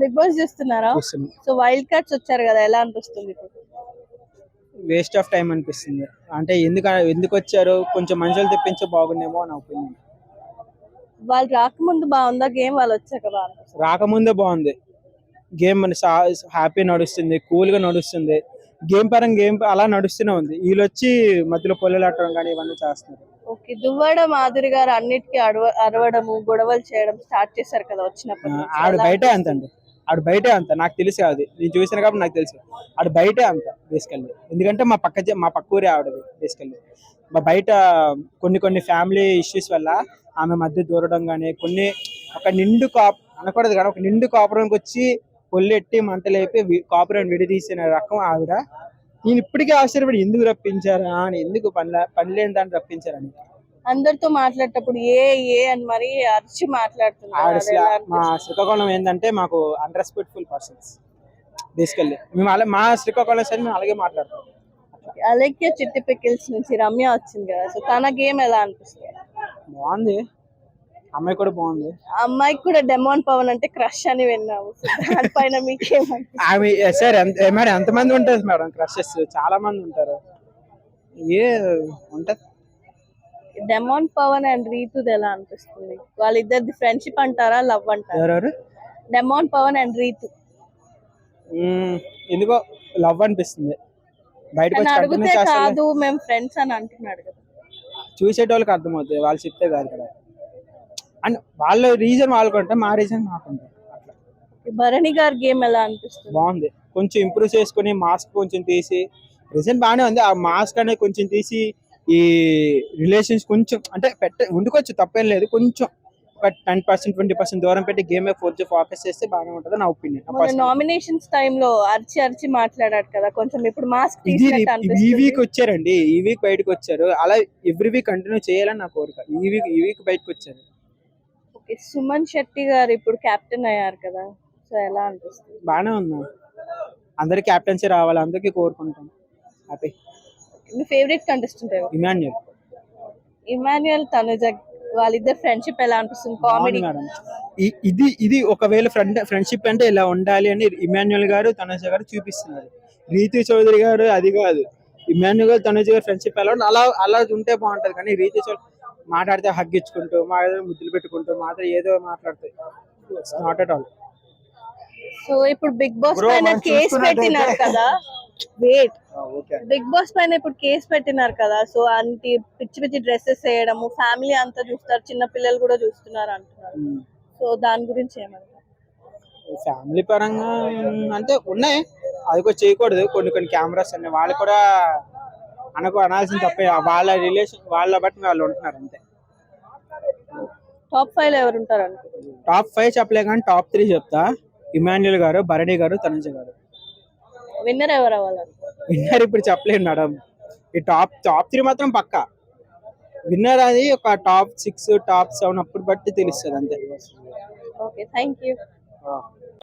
Big boss చూస్తున్నారా? చూస్తున్నాం. So wild cards వచ్చారు కదా, ఎలా అనిపిస్తుంది ఇప్పుడు? వేస్ట్ ఆఫ్ టైం అనిపిస్తుంది. అంటే ఎందుకు వచ్చారు, కొంచెం మనుషులు తెప్పించే బాగుండేమో అని ఒపీనియన్. వాళ్ళు రాకముందు బాగుందా గేమ్, వాళ్ళు వచ్చాక బాగుందా? రాకముందే బాగుంది గేమ్, మన హ్యాపీ నడుస్తుంది, కూల్ గా నడుస్తుంది. గేమ్ అలా నడుస్తూనే ఉంది. వీళ్ళు వచ్చి మధ్యలో పొల్లలాటం కానీ ఇవన్నీ చేస్తున్నారు. ఓకే, దువ్వాడ మాధురి గారు అన్నిటికీ అరవడము గొడవలు చేయడం స్టార్ట్ చేశారు కదా వచ్చినప్పటి నుంచి. ఆడు ఎలా బయటే అంత అనిపిస్తుంది? అండి. ఆడు బయటే అంత, నాకు తెలిసి అది నేను చూసిన కాబట్టి నాకు తెలుసు. ఆడు బయటే అంత బేసికల్లీ. ఎందుకంటే మా పక్క ఊరే ఆవిడది బేసికల్లీ. మా బయట కొన్ని ఫ్యామిలీ ఇష్యూస్ వల్ల ఆమె మధ్య దూరడం కానీ, ఒక నిండు అనకూడదు కానీ ఒక నిండు కాపురానికి వచ్చి పొల్లెట్టి మంటలేపి కాపురం విడదీసిన రకం ఆవిడ. నేను ఇప్పటికీ ఆశ్చర్యపడి ఎందుకు రప్పించారా అని, ఎందుకు పనిలేని దాన్ని రప్పించారని. అందరితో మాట్లాడేటప్పుడు ఏ ఏ అని మరి అరిచి మాట్లాడుతున్నారు. అది ఎలా మా అనిపిస్తుంది? శ్రీకాకుళం ఏంటంటే మాకు అన్రెస్పెక్ట్ఫుల్ పర్సన్స్ బేసికల్లీ. మేము అలా మా శ్రీకాకుళం సైడ్ మేము అలాగే మాట్లాడతాం. అలెక్య చిట్టి పికిల్స్ నుంచి రమ్య వచ్చింది కదా, సో తన గేమ్ ఎలా అనిపిస్తుంది? బాగుంది, అమ్మాయి కూడా బాగుంది. ఆ అమ్మాయికి కూడా డెమోన్ పవన్ అంటే క్రష్ అని విన్నాము. సో దానిపైన మీకేమనిపిస్తుంది? ఆమె సార్ మరి ఎంతమంది ఉంటారు మేడం క్రషెస్? చాలా మంది ఉంటారు. ఏ ఉంటది. డెమోన్ పవన్ అండ్ రీతుది ఎలా అనిపిస్తుంది? వాళ్ళిద్దరిది ఫ్రెండ్షిప్ అంటారా, లవ్ అంటారా? ఎవరెవరు? Demon Pavan and Ritu. ఎందుకో లవ్ అనిపిస్తుంది. బయటకు తను వచ్చి అడిగితే కంటిన్యూ చేస్తే కాదు మేము ఫ్రెండ్స్ అని అంటున్నాడు కదా. చూసేటోళ్ళకి అర్థమవుతుంది, వాళ్ళు చెప్తే కాదు కదా. అండ్ వాళ్ళ రీజన్ వాళ్ళకుంటే, మా రీజన్ మాకుంటాయి. అట్లా భరణి గారి గేమ్ ఎలా అనిపిస్తుంది? బాగుంది. కొంచెం ఇంప్రూవ్ చేసుకుని మాస్క్ కొంచెం తీసి, ప్రెసెంట్ బాగానే ఉంది. ఆ మాస్క్ అనేది కొంచెం తీసి ఈ రిలేషన్స్ కొంచెం అంటే ఉండుకోవచ్చు, తప్పేం లేదు. కొంచెం ఒక 10% 20% దూరం పెట్టి గేమ్ ఫోకస్ చేస్తే బాగానే ఉంటుంది నా ఒపీనియన్. నామినేషన్స్ టైంలో అరిచి అరిచి మాట్లాడాడు కదా, కొంచెం ఇప్పుడు మాస్క్ ఇది తీసినట్టు ఈ అనిపిస్తుంది. వీక్ వచ్చారండి, ఈ వీక్ బయటకు వచ్చారు. అలా ఎవ్రీ వీక్ కంటిన్యూ చేయాలని నా కోరిక. ఈ వీక్ బయటకు వచ్చారు. ఓకే, సుమన్ శెట్టి గారు ఇప్పుడు కెప్టెన్ అయ్యారు కదా, సో ఎలా అనిపిస్తుంది? బాగానే ఉంది. అందరికి క్యాప్టెన్సీ రావాలి, అందరికీ కోరుకుంటాం. హ్యాపీ. మీ ఫేవరెట్ కంటెస్టెంట్ ఎవరు? ఇమాన్యుయల్. ఇమాన్యుయల్ తనుజ, వాళ్ళిద్దరు ఫ్రెండ్షిప్ ఎలా అనిపిస్తుంది? కామెడీ. మేడం, ఇది ఒకవేళ ఫ్రెండ్షిప్ అంటే ఇలా ఉండాలి అని ఇమాన్యుయల్ గారు తనుజ గారు చూపిస్తున్నారు. రీతు చౌదరి గారు అది కాదు. ఇమాన్యుయల్ గారు తనుజ గారు ఫ్రెండ్షిప్ ఎలా అలా అలా ఉంటే బాగుంటది. కానీ రీతు చౌదరి మాట్లాడితే హగ్గించుకుంటూ, ముద్దులు పెట్టుకుంటూ మాత్రం ఏదో మాట్లాడతాయి. Not at all. సో ఇప్పుడు బిగ్ బాస్ పైన కేసు పెట్టినారు కదా, వెయిట్, బిగ్ బాస్ పైన ఇప్పుడు కేసు పెట్టినారు కదా, సో అంటి పిచ్చి పిచ్చి డ్రెస్సెస్ వేయడము, ఫ్యామిలీ అంతా చూస్తారు, చిన్న పిల్లలు కూడా చూస్తున్నారు అంటున్నారు. సో దాని గురించి ఏమంటారు? ఫ్యామిలీ పరంగా అంటే ఉన్నాయి, అది కూడా చేయకూడదు. కొన్ని కెమెరాస్ అన్ని వాళ్ళు కూడా అనాల్సిన తప్పే. వాళ్ళ రిలేషన్ వాళ్ళ బట్టి వాళ్ళు ఉంటున్నారు అంతే. టాప్ 5 లో ఎవరు ఉంటారు అనుకుంటున్నారు? టాప్ 5 చెప్పలే కానీ టాప్ 3 చెప్తా. ఇమాన్యుయల్ గారు, భరణి గారు, తనుజ గారు. విన్నర్ ఎవరు అవ్వాలని? విన్నర్ ఇప్పుడు చెప్పలేదు మేడం. ఈ టాప్ 3 మాత్రం పక్కా. విన్నర్ అది ఒక టాప్ 6 టాప్ 7 అప్పుడు బట్టి తెలుస్తుంది అంతే. Okay, thank you.